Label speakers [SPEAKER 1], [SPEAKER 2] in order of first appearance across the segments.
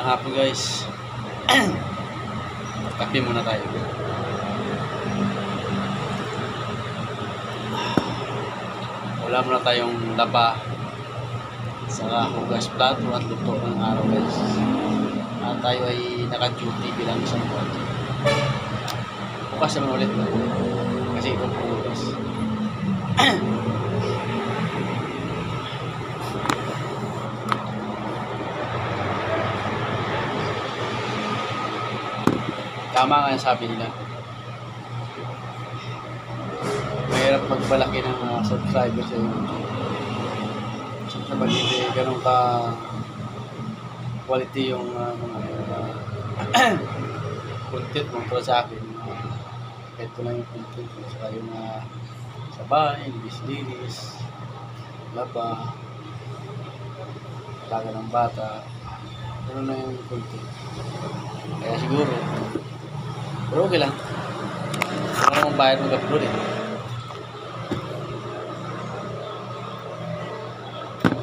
[SPEAKER 1] Magandang hapon guys. Kape muna tayo. Wala muna tayong laba sa hugas plato at luto ng araw guys. At tayo ay naka-duty bilang isang buwan. Bukas naman ulit kasi ito po guys. Tama nga yung sabi nila. Mahirap magpalaki ng mga subscribers sa YouTube. Siyempre pag hindi ganun ka quality yung content mo para sa akin. Ito lang yung content mo. Saka yung sa bahay, linis, laba, taga ng bata. Ganun na yung content. Kaya siguro pero okay lang. Wala namang bayad mag-upload eh.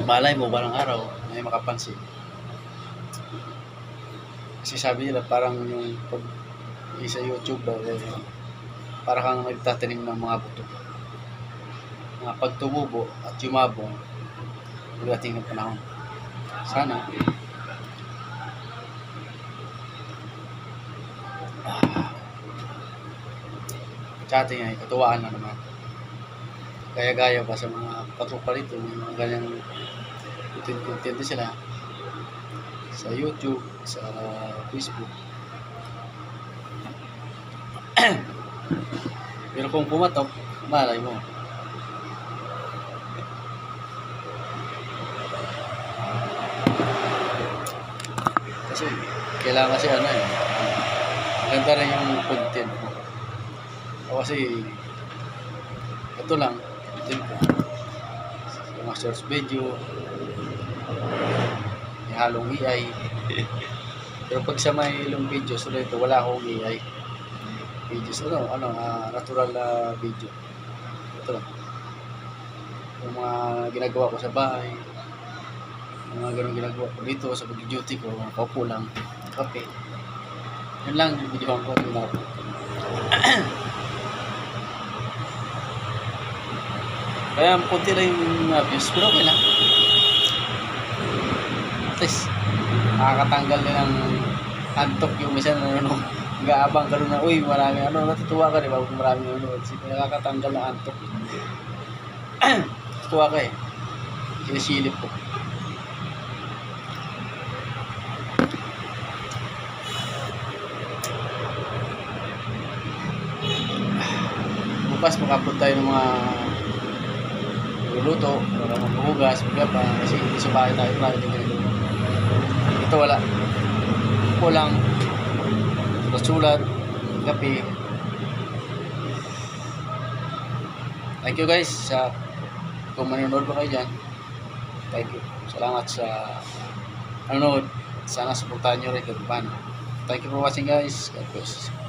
[SPEAKER 1] Malay mo balang araw may makapansin. Kasi sabi nila parang yung pag sa YouTube daw para kang nagtatanim ng mga buto. Mga pagtumubo at yumabong pagdating ng panahon. Sana sa atin ay katuwaan na naman. Gaya-gaya pa sa mga katupa rito, may mga ganyang content din sila sa YouTube, sa Facebook. Pero kung pumatok, malay mo. Kasi kailangan kasi ganda rin yung content mo. Kasi ito lang mga shorts video may halong AI pero pag sa may long video so ito wala akong AI videos natural na video ito lang yung mga ginagawa ko sa bahay yung mga ganun ginagawa ko dito sa pag-duty ko kaupo lang kape yun lang yung video ko kaya punti lang yung views pero okay lang at least nakakatanggal din ng antok yung minsan nag-aabang ka na uy maraming natutuwa ka diba kung maraming nakakatanggal ng antok natutuwa ka sinisilip ko bukas maka-upload tayo ng mga luluto, wala maghuhugas, magapa, kasi hindi sa bahay tayo, marami din ganito. Ito wala. Kulang, sulat, kape. Thank you guys sa kung manonood pa kayo dyan. Thank you. Salamat sa nanonood. Sana supportahan nyo rin kung paano. Thank you for watching guys. God bless.